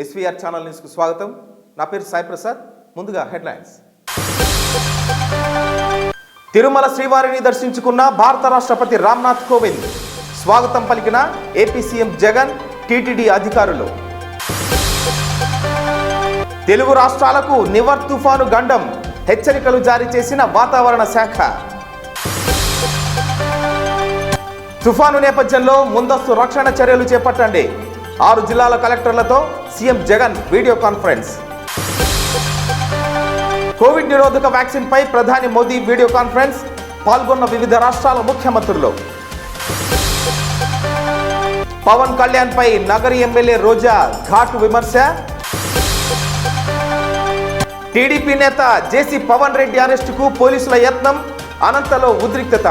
SVR channel న్యూస్కు స్వాగతం. నా పేరు సాయి ప్రసాద్. ముందుగా హెడ్లైన్స్. తిరుమల శ్రీవారిని దర్శించుకున్న భారత రాష్ట్రపతి రామ్నాథ్ కోవింద్. స్వాగతం పలికిన ఏపీ సీఎం జగన్, టీటీడీ అధికారులు. తెలుగు రాష్ట్రాలకు నివర్ తుఫాను గండం, హెచ్చరికలు జారీ చేసిన వాతావరణ శాఖ. తుఫాను నేపథ్యంలో ముందస్తు రక్షణ చర్యలు చేపట్టండి. 6 జిల్లాల కలెక్టర్లతో CM Jagan video conference. Covid నిరోధక వ్యాక్సిన్ పై ప్రధాని మోదీ వీడియో కాన్ఫరెన్స్. పాల్గొన్న వివిధ రాష్ట్రాల ముఖ్యమంత్రులు. పవన్ కళ్యాణ్ పై నగరి ఎమ్మెల్యే రోజా ఘాటు విమర్శ. టీడీపీ నేత జేసీ పవన్ రెడ్డి అరెస్టుకు పోలీసుల యత్నం, అనంతలో ఉద్రిక్తత.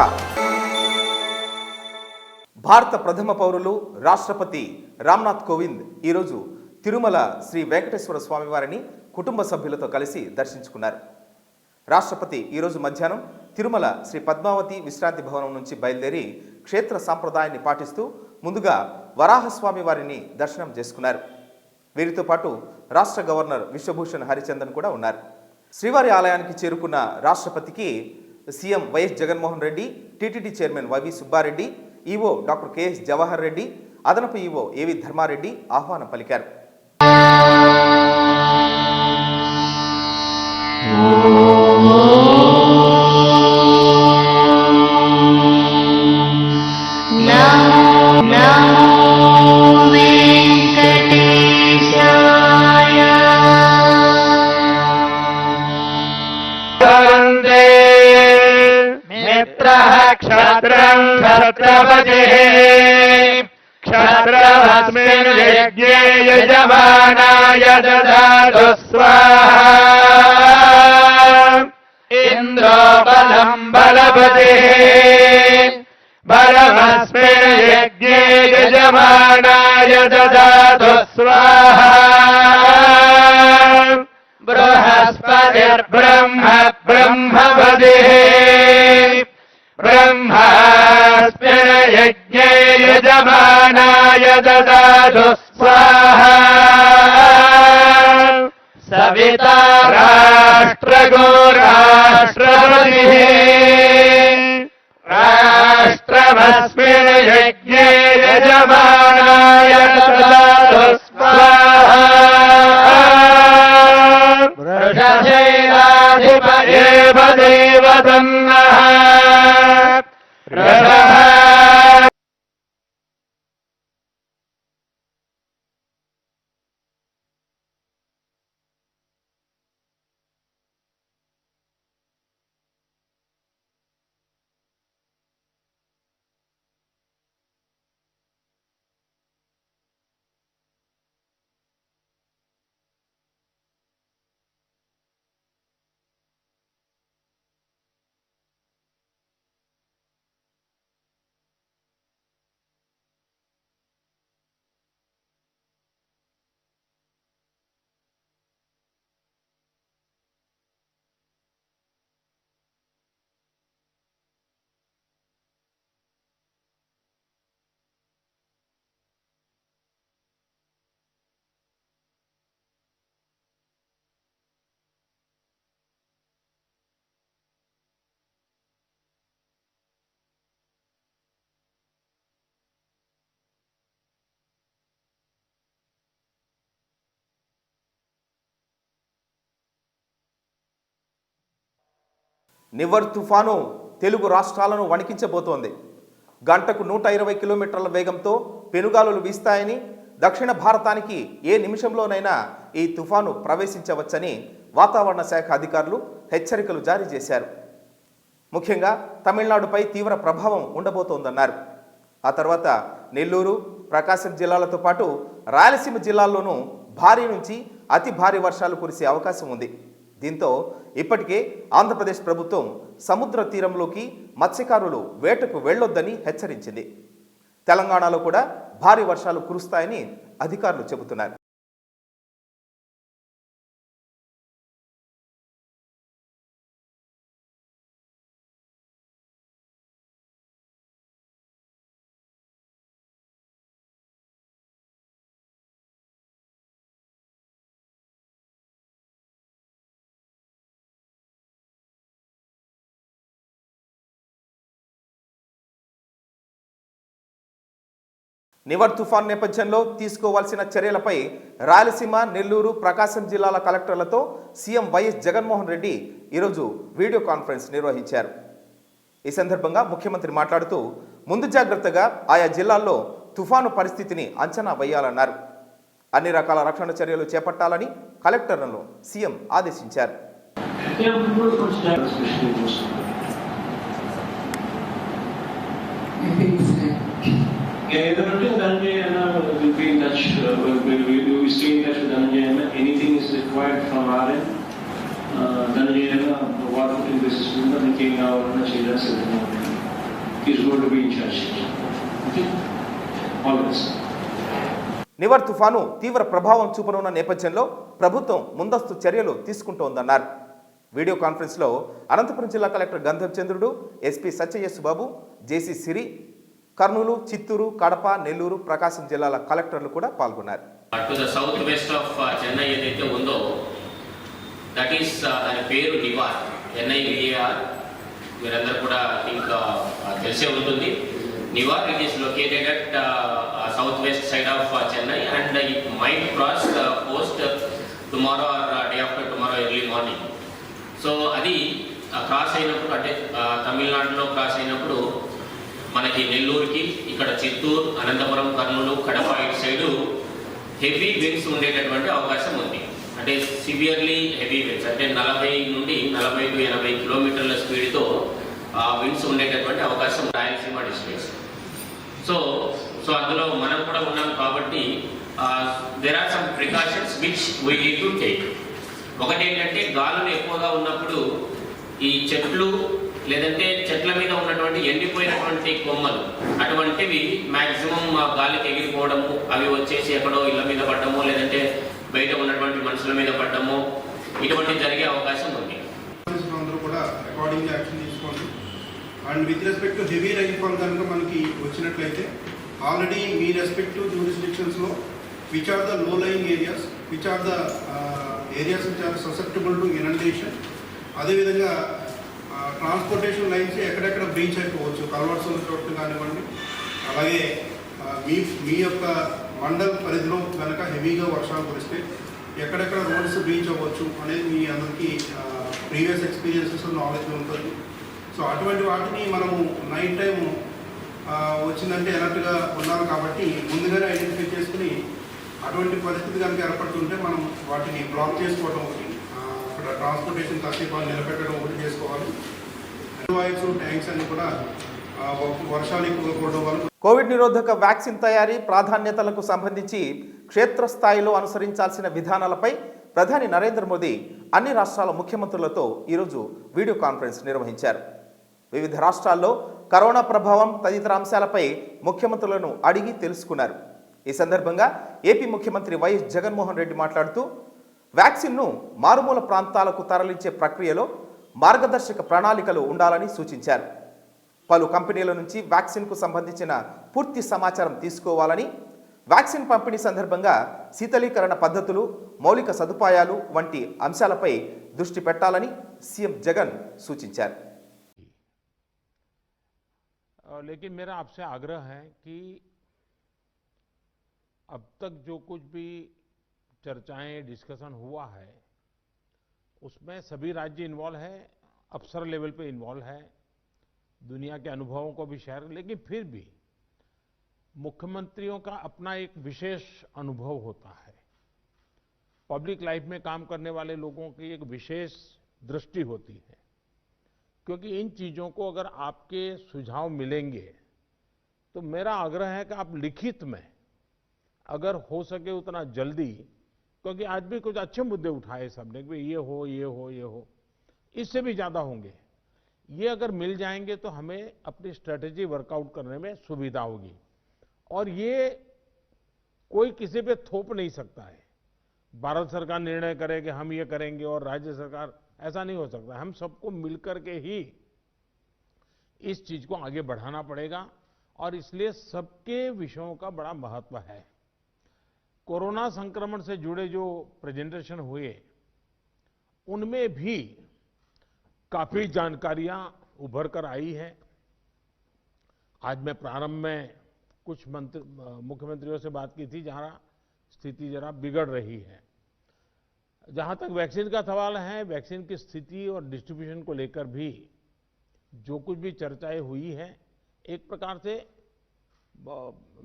భారత ప్రథమ పౌరులు రాష్ట్రపతి రామ్నాథ్ కోవింద్ ఈరోజు తిరుమల శ్రీ వెంకటేశ్వర స్వామి వారిని కుటుంబ సభ్యులతో కలిసి దర్శించుకున్నారు. రాష్ట్రపతి ఈరోజు మధ్యాహ్నం తిరుమల శ్రీ పద్మావతి విశ్రాంతి భవనం నుంచి బయలుదేరి క్షేత్ర సాంప్రదాయాన్ని పాటిస్తూ ముందుగా వరాహస్వామి వారిని దర్శనం చేసుకున్నారు. వీరితో పాటు రాష్ట్ర గవర్నర్ విశ్వభూషణ్ హరిచందన్ కూడా ఉన్నారు. శ్రీవారి ఆలయానికి చేరుకున్న రాష్ట్రపతికి CM YS Jaganmohan Reddy, TTD chairman YV Subbareddy, EO doctor KS Jawahar Reddy, అదనపు ఈవో ఏవి ధర్మారెడ్డి ఆహ్వానం పలికారు. क्षत्रं क्षत्रपतिः क्षत्रमस्मिन् यज्ञे यजमानाय ददातु स्वाहा इन्द्रो बलं बलपतिः बलमस्मिन् यज्ञे यजमानाय ददातु स्वाहा बृहस्पतिर्ब्रह्म ब्रह्मपतिः ब्रह्मास्मिन् यज्ञे यजमानाय ददातु स्वाहा सविता राष्ट्रगो राष्ट्रपतिः राष्ट्रमस्मिन् यज्ञे यजमानाय ददातु स्वाहा वृषशैलाधिपये देवतन्नः నివర్ తుఫాను తెలుగు రాష్ట్రాలను వణికించబోతోంది. గంటకు 120 కిలోమీటర్ల వేగంతో పెనుగాలులు వీస్తాయని, దక్షిణ భారతానికి ఏ నిమిషంలోనైనా ఈ తుఫాను ప్రవేశించవచ్చని వాతావరణ శాఖ అధికారులు హెచ్చరికలు జారీ చేశారు. ముఖ్యంగా తమిళనాడుపై తీవ్ర ప్రభావం ఉండబోతోందన్నారు. ఆ తర్వాత నెల్లూరు, ప్రకాశం జిల్లాలతో పాటు రాయలసీమ జిల్లాల్లోనూ భారీ నుంచి అతి భారీ వర్షాలు కురిసే అవకాశం ఉంది. దీంతో ఇప్పటికే ఆంధ్రప్రదేశ్ ప్రభుత్వం సముద్ర తీరంలోకి మత్స్యకారులు వేటకు వెళ్లొద్దని హెచ్చరించింది. తెలంగాణలో కూడా భారీ వర్షాలు కురుస్తాయని అధికారులు చెబుతున్నారు. నివర్ తుఫాన్ నేపథ్యంలో తీసుకోవాల్సిన చర్యలపై రాయలసీమ, నెల్లూరు, ప్రకాశం జిల్లాల కలెక్టర్లతో సీఎం వైఎస్ జగన్మోహన్ రెడ్డి ఈరోజు వీడియో కాన్ఫరెన్స్ నిర్వహించారు. ఈ సందర్భంగా ముఖ్యమంత్రి మాట్లాడుతూ ముందు జాగ్రత్తగా ఆయా జిల్లాల్లో తుఫాను పరిస్థితిని అంచనా వేయాలన్నారు. అన్ని రకాల రక్షణ చర్యలు చేపట్టాలని కలెక్టర్లను సీఎం ఆదేశించారు. Yeah, Dhananjay will be in touch. We stay in touch with Dhananjay. Anything is required from our end. Dhananjay, water in the system, anything our children is going to be in charge. Okay? All the best. Nivar తుఫాను తీవ్ర ప్రభావం చూపనున్న నేపథ్యంలో ప్రభుత్వం ముందస్తు చర్యలు తీసుకుంటోందన్నారు. Video కాన్ఫరెన్స్లో అనంతపురం జిల్లా collector Gandham Chandrudu, SP సత్యయస్సు బాబు, జేసీ సిరి, కర్నూలు, చిత్తూరు, కడప, నెల్లూరు, ప్రకాశం జిల్లాల కలెక్టర్లు కూడా పాల్గొన్నారు. To the south west of Chennai ఏదైతే ఉందో దట్ ఈస్ దాని పేరు నివార్, NIVAR. మీరందరూ కూడా ఇంకా తెలిసే ఉంటుంది. Nivar it is located at south west side of Chennai and it might cross Coast tomorrow or day after tomorrow early morning. So అది క్రాస్ అయినప్పుడు అంటే తమిళనాడులో క్రాస్ అయినప్పుడు మనకి నెల్లూరుకి, ఇక్కడ చిత్తూరు, అనంతపురం, కర్నూలు, కడప ఇటు సైడు హెవీ విండ్స్ ఉండేటటువంటి అవకాశం ఉంది. అంటే సివియర్లీ హెవీ విండ్స్ అంటే 40 నుండి 40 to 80 కిలోమీటర్ల స్పీడ్తో విండ్స్ ఉండేటటువంటి అవకాశం రాయలసీమ డిస్ట్రిక్ట్స్. సో అందులో మనం కూడా ఉన్నాం కాబట్టి there are some precautions which we need to take. ఒకటి ఏంటంటే గాలులు ఎక్కువగా ఉన్నప్పుడు ఈ చెట్లు లేదంటే చెట్ల మీద ఉన్నటువంటి ఎండిపోయినటువంటి కొమ్మలు అటువంటివి మ్యాక్సిమం గాలికి ఎగిరిపోవడము, అవి వచ్చేసి ఎక్కడో ఇళ్ళ మీద పడ్డము లేదంటే బయట ఉన్నటువంటి మనుషుల మీద పడ్డము ఇటువంటి జరిగే అవకాశం ఉంది. అందరూ కూడా అకార్డింగ్ యాక్షన్ తీసుకోండి. And with respect to heavy rainfall కనుక మనకి వచ్చినట్లయితే ఆల్రెడీ మీ రెస్పెక్టివ్ జ్యూరిస్డిక్షన్స్లో which are the low lying areas, which are the areas which are susceptible to inundation, అదేవిధంగా ట్రాన్స్పోర్టేషన్ లైన్స్ ఎక్కడెక్కడ బ్రీచ్ అయిపోవచ్చు, కల్వర్ట్స్ ఉన్న చోట్ల కానివ్వండి. అలాగే మీ యొక్క మండల్ పరిధిలో కనుక హెవీగా వర్షాలు కురిస్తే ఎక్కడెక్కడ రోడ్స్ బ్రీచ్ అవ్వచ్చు అనేది మీ అందరికీ ప్రీవియస్ ఎక్స్పీరియన్సెస్ నాలెడ్జ్ ఉంటుంది. సో అటువంటి వాటిని మనము నైట్ టైం వచ్చిందంటే అలర్ట్గా ఉన్నాము కాబట్టి ముందుగానే ఐడెంటిఫై చేసుకుని అటువంటి పరిస్థితి కనుక ఏర్పడుతుంటే మనం వాటిని బ్లాక్ చేసుకోవడం ఒకటి, అక్కడ ట్రాన్స్పోర్టేషన్ కాసేపు నిలబెట్టడం ఒకటి చేసుకోవాలి. వాయిస్ ట్యాంక్స్ అన్ని కూడా వర్షాలు ఎక్కువగా పడడం వల్ల కోవిడ్ నిరోధక వ్యాక్సిన్ తయారీ ప్రాధాన్యతలకు సంబంధించి క్షేత్రస్థాయిలో అనుసరించాల్సిన విధానాలపై ప్రధాని నరేంద్ర మోదీ అన్ని రాష్ట్రాల ముఖ్యమంత్రులతో ఈరోజు వీడియో కాన్ఫరెన్స్ నిర్వహించారు. వివిధ రాష్ట్రాల్లో కరోనా ప్రభావం తదితర అంశాలపై ముఖ్యమంత్రులను అడిగి తెలుసుకున్నారు. ఈ సందర్భంగా ఏపీ ముఖ్యమంత్రి వైఎస్ జగన్మోహన్ రెడ్డి మాట్లాడుతూ వ్యాక్సిన్ను మారుమూల ప్రాంతాలకు తరలించే ప్రక్రియలో మార్గదర్శక ప్రణాళికలు ఉండాలని సూచించారు. పలు కంపెనీల నుంచి వ్యాక్సిన్కు సంబంధించిన పూర్తి సమాచారం తీసుకోవాలని, వ్యాక్సిన్ పంపిణీ సందర్భంగా శీతలీకరణ పద్ధతులు, మౌలిక సదుపాయాలు వంటి అంశాలపై దృష్టి పెట్టాలని సీఎం జగన్ సూచించారు. लेकिन मेरा आपसे आग्रह है कि अब तक जो कुछ भी चर्चाएं डिस्कशन हुआ है उसमें सभी राज्य इन्वॉल्व है, अफसर लेवल पे इन्वॉल्व है, दुनिया के अनुभवों को भी शेयर, लेकिन फिर भी मुख्यमंत्रियों का अपना एक विशेष अनुभव होता है. पब्लिक लाइफ में काम करने वाले लोगों की एक विशेष दृष्टि होती है, क्योंकि इन चीजों को अगर आपके सुझाव मिलेंगे तो मेरा आग्रह है कि आप लिखित में अगर हो सके उतना जल्दी, क्योंकि आज भी कुछ अच्छे मुद्दे उठाए सबने कि ये हो ये हो ये हो, इससे भी ज्यादा होंगे. ये अगर मिल जाएंगे तो हमें अपनी स्ट्रेटेजी वर्कआउट करने में सुविधा होगी. और ये कोई किसी पे थोप नहीं सकता है. भारत सरकार निर्णय करे कि हम ये करेंगे और राज्य सरकार, ऐसा नहीं हो सकता. हम सबको मिलकर के ही इस चीज को आगे बढ़ाना पड़ेगा और इसलिए सबके विषयों का बड़ा महत्व है. कोरोना संक्रमण से जुड़े जो प्रेजेंटेशन हुए उनमें भी काफी जानकारियां उभर कर आई हैं. आज मैं प्रारंभ में कुछ मुख्यमंत्रियों से बात की थी जहाँ स्थिति जरा बिगड़ रही है। जहाँ तक वैक्सीन का सवाल है, वैक्सीन की स्थिति और डिस्ट्रीब्यूशन को लेकर भी जो कुछ भी चर्चाएं हुई हैं, एक प्रकार से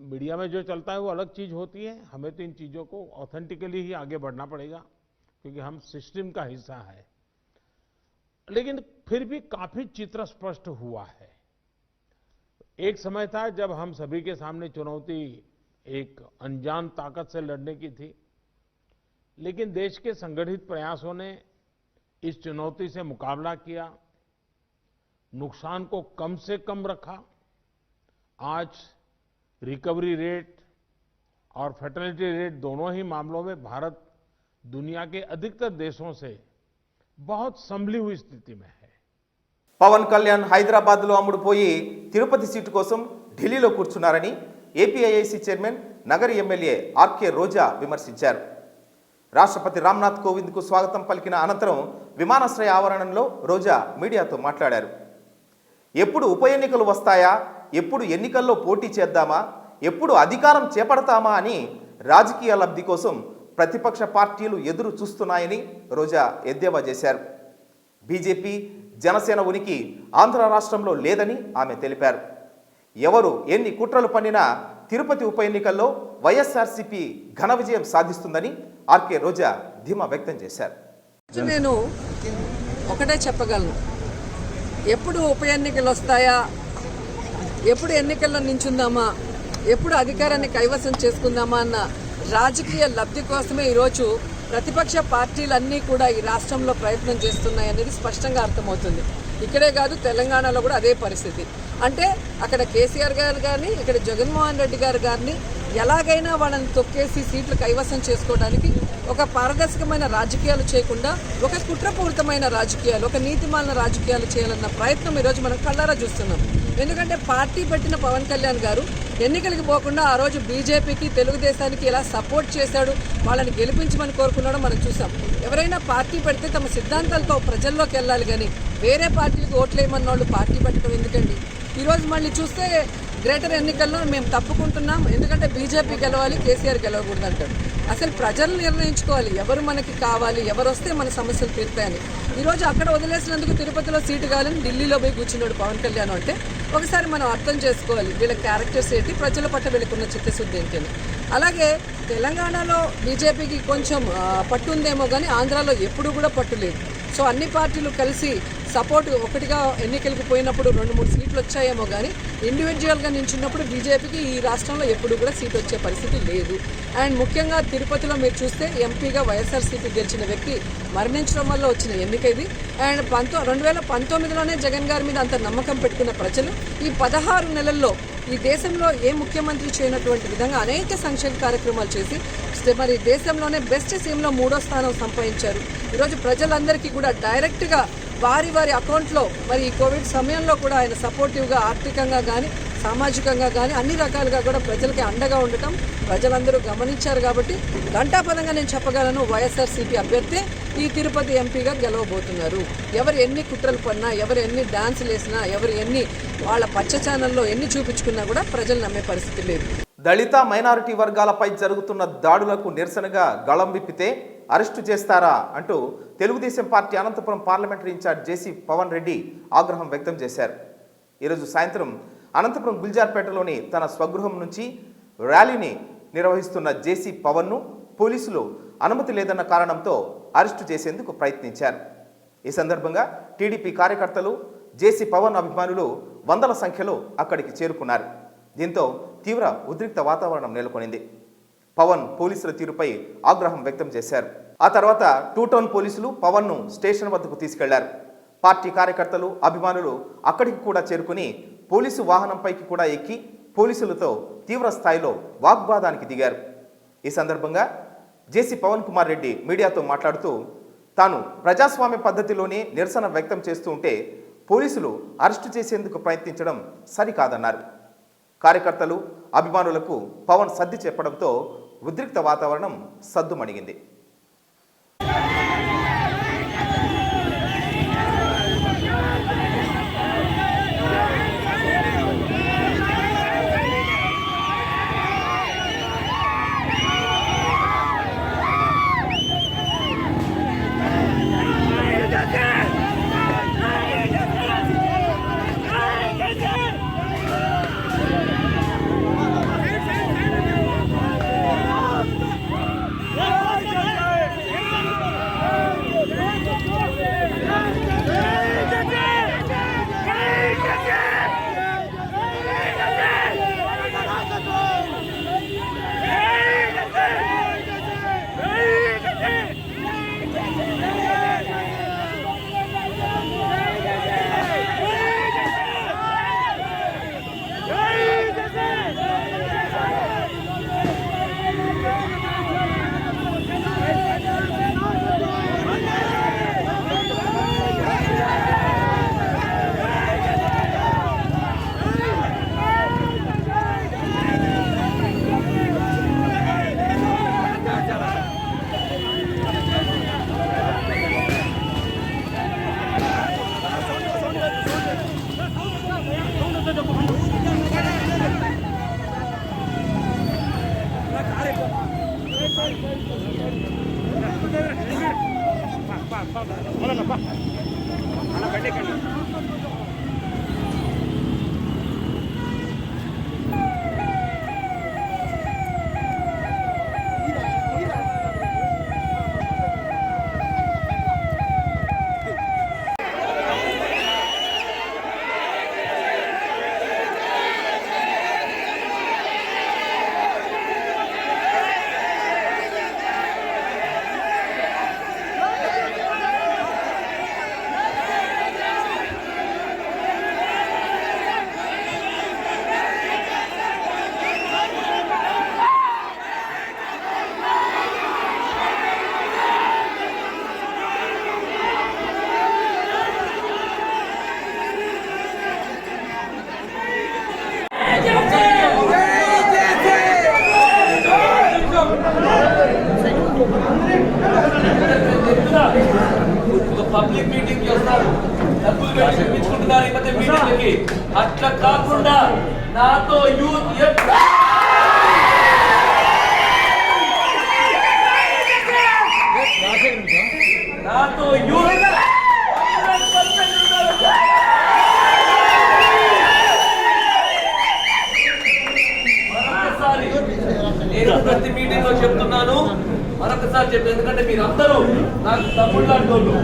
मीडिया में जो चलता है वो अलग चीज़ होती है। हमें तो इन चीज़ों को ऑथेंटिकली ही आगे बढ़ना पड़ेगा, क्योंकि हम सिस्टम का हिस्सा है। लेकिन फिर भी काफी चित्र स्पष्ट हुआ है। एक समय था जब हम सभी के सामने चुनौती एक अनजान ताकत से लड़ने की थी, लेकिन देश के संगठित प्रयासों ने इस चुनौती से मुकाबला किया, नुकसान को कम से कम रखा। आज रिकवरी रेट और फर्टिलिटी रेट दोनों ही मामलों में भारत दुनिया के अधिकतर देशों से बहुत संभली हुई स्थिति में है। పవన్ కళ్యాణ్ హైదరాబాద్లో అమ్ముడుపోయి తిరుపతి సీటు కోసం ఢిల్లీలో కూర్చున్నారని APIIC chairman Nagari MLA RK Roja విమర్శించారు. రాష్ట్రపతి రామ్నాథ్ కోవింద్కు స్వాగతం పలికిన అనంతరం విమానాశ్రయ ఆవరణంలో రోజా మీడియాతో మాట్లాడారు. ఎప్పుడు ఉప ఎన్నికలు వస్తాయా, ఎప్పుడు ఎన్నికల్లో పోటీ చేద్దామా, ఎప్పుడు అధికారం చేపడతామా అని రాజకీయ లబ్ధి కోసం ప్రతిపక్ష పార్టీలు ఎదురు చూస్తున్నాయని రోజా ఎద్దేవా చేశారు. బీజేపీ, జనసేన ఉనికి ఆంధ్ర రాష్ట్రంలో లేదని ఆమె తెలిపారు. ఎవరు ఎన్ని కుట్రలు పన్నినా తిరుపతి ఉప ఎన్నికల్లో వైఎస్ఆర్సీపీ ఘన విజయం సాధిస్తుందని ఆర్కే రోజా ధీమా వ్యక్తం చేశారు. నేను ఒకటే చెప్పగలను, ఎప్పుడు ఉప ఎన్నికలు వస్తాయా, ఎప్పుడు ఎన్నికల్లో నించుందామా, ఎప్పుడు అధికారాన్ని కైవసం చేసుకుందామా అన్న రాజకీయ లబ్ధి కోసమే ఈరోజు ప్రతిపక్ష పార్టీలన్నీ కూడా ఈ రాష్ట్రంలో ప్రయత్నం చేస్తున్నాయి అనేది స్పష్టంగా అర్థమవుతుంది. ఇక్కడే కాదు, తెలంగాణలో కూడా అదే పరిస్థితి. అంటే అక్కడ కేసీఆర్ గారు కానీ, ఇక్కడ జగన్మోహన్ రెడ్డి గారు గారిని ఎలాగైనా వాళ్ళని తొక్కేసి సీట్లు కైవసం చేసుకోవడానికి ఒక పారదర్శకమైన రాజకీయాలు చేయకుండా ఒక కుట్రపూరితమైన రాజకీయాలు, ఒక నీతిమాలిన రాజకీయాలు చేయాలన్న ప్రయత్నం ఈరోజు మనం కళ్ళారా చూస్తున్నాం. ఎందుకంటే పార్టీ పెట్టిన పవన్ కళ్యాణ్ గారు ఎన్నికలకు పోకుండా ఆ రోజు బీజేపీకి, తెలుగుదేశానికి ఎలా సపోర్ట్ చేశాడు, వాళ్ళని గెలిపించమని కోరుకున్నాడో మనం చూసాం. ఎవరైనా పార్టీ పెడితే తమ సిద్ధాంతాలతో ప్రజల్లోకి వెళ్ళాలి కానీ వేరే పార్టీలకు ఓట్లేయమన్న వాళ్ళు పార్టీ పెట్టడం ఎందుకండి? ఈరోజు మళ్ళీ చూస్తే గ్రేటర్ ఎన్నికల్లో మేము తప్పుకుంటున్నాం, ఎందుకంటే బీజేపీ గెలవాలి, కేసీఆర్ గెలవకూడదు అంటాడు. అసలు ప్రజలు నిర్ణయించుకోవాలి ఎవరు మనకి కావాలి, ఎవరు వస్తే మన సమస్యలు తీరుతాయని. ఈరోజు అక్కడ వదిలేసినందుకు తిరుపతిలో సీటు కావాలని ఢిల్లీలో పోయి కూర్చున్నాడు పవన్ కళ్యాణ్. అంటే ఒకసారి మనం అర్థం చేసుకోవాలి వీళ్ళ క్యారెక్టర్స్ ఏంటి, ప్రజల పట్ల వీళ్ళకున్న చిత్తశుద్ధి ఏంటి. అలాగే తెలంగాణలో బీజేపీకి కొంచెం పట్టు ఉందేమో కానీ ఆంధ్రాలో ఎప్పుడూ కూడా పట్టు లేదు. సో అన్ని పార్టీలు కలిసి సపోర్ట్ ఒకటిగా ఎన్నికలకు పోయినప్పుడు 2-3 సీట్లు వచ్చాయేమో కానీ ఇండివిజువల్గా నించున్నప్పుడు బీజేపీకి ఈ రాష్ట్రంలో ఎప్పుడు కూడా సీట్ వచ్చే పరిస్థితి లేదు. అండ్ ముఖ్యంగా తిరుపతిలో మీరు చూస్తే ఎంపీగా వైఎస్ఆర్సీపీ గెలిచిన వ్యక్తి మరణించడం వల్ల వచ్చిన ఎన్నిక ఇది. అండ్ 2019లోనే జగన్ గారి మీద అంత నమ్మకం పెట్టుకున్న ప్రజలు ఈ 16 నెలల్లో ఈ దేశంలో ఏ ముఖ్యమంత్రి చేయనటువంటి విధంగా అనేక సంక్షేమ కార్యక్రమాలు చేసి మరి దేశంలోనే బెస్ట్ సీఎంలో 3వ స్థానం సంపాదించారు. ఈరోజు ప్రజలందరికీ కూడా డైరెక్ట్గా వారి అకౌంట్లో మరి ఈ కోవిడ్ సమయంలో కూడా ఆయన సపోర్టివ్గా ఆర్థికంగా కానీ సామాజికంగా కానీ అన్ని రకాలుగా కూడా ప్రజలకి అండగా ఉండటం ప్రజలందరూ గమనించారు. కాబట్టి ఘంటాపరంగా నేను చెప్పగలను, వైఎస్ఆర్సీపీ అభ్యర్థి ఈ తిరుపతి ఎంపీగా గెలవబోతున్నారు. ఎవరు ఎన్ని కుట్రలు పన్నా, ఎవరు ఎన్ని డాన్సులు వేసినా, ఎవరు ఎన్ని వాళ్ళ పచ్చ ఛానల్లో ఎన్ని చూపించుకున్నా కూడా ప్రజలు నమ్మే పరిస్థితి లేదు. దళిత మైనారిటీ వర్గాలపై జరుగుతున్న దాడులకు నిరసనగా గళం విప్పితే అరెస్టు చేస్తారా అంటూ Telugu Desam party Anantapur parliamentary in-charge JC Pawan Reddy ఆగ్రహం వ్యక్తం చేశారు. ఈరోజు సాయంత్రం అనంతపురం గుల్జార్పేటలోని తన స్వగృహం నుంచి ర్యాలీని నిర్వహిస్తున్న జేసీ పవన్ను పోలీసులు అనుమతి లేదన్న కారణంతో అరెస్టు చేసేందుకు ప్రయత్నించారు. ఈ సందర్భంగా టీడీపీ కార్యకర్తలు, జేసీ పవన్ అభిమానులు వందల సంఖ్యలో అక్కడికి చేరుకున్నారు. దీంతో తీవ్ర ఉద్రిక్త వాతావరణం నెలకొనింది. పవన్ పోలీసుల తీరుపై ఆగ్రహం వ్యక్తం చేశారు. ఆ తర్వాత 2 టౌన్ పోలీసులు పవన్ను స్టేషన్ వద్దకు తీసుకెళ్లారు. పార్టీ కార్యకర్తలు, అభిమానులు అక్కడికి కూడా చేరుకుని పోలీసు వాహనంపైకి కూడా ఎక్కి పోలీసులతో తీవ్ర స్థాయిలో వాగ్వాదానికి దిగారు. ఈ సందర్భంగా జేసీ పవన్ కుమార్ రెడ్డి మీడియాతో మాట్లాడుతూ తాను ప్రజాస్వామ్య పద్ధతిలోనే నిరసన వ్యక్తం చేస్తూ ఉంటే పోలీసులు అరెస్టు చేసేందుకు ప్రయత్నించడం సరికాదన్నారు. కార్యకర్తలు, అభిమానులకు పవన్ సర్ది చెప్పడంతో ఉద్రిక్త వాతావరణం సద్దుమణిగింది. పబ్లిక్ మీటింగ్ చేస్తారు, డబ్బులు పెట్టి పిలిపించుకుంటున్నారు ఈ మధ్య మీటింగ్లకి. అట్లా కాకుండా నాతో యూత్ మరొకసారి నేను ప్రతి మీటింగ్ లో చెప్తున్నాను, మరొకసారి చెప్పాను, ఎందుకంటే మీరు అందరూ నాకు తమ్ముళ్ళు అంటోళ్ళు.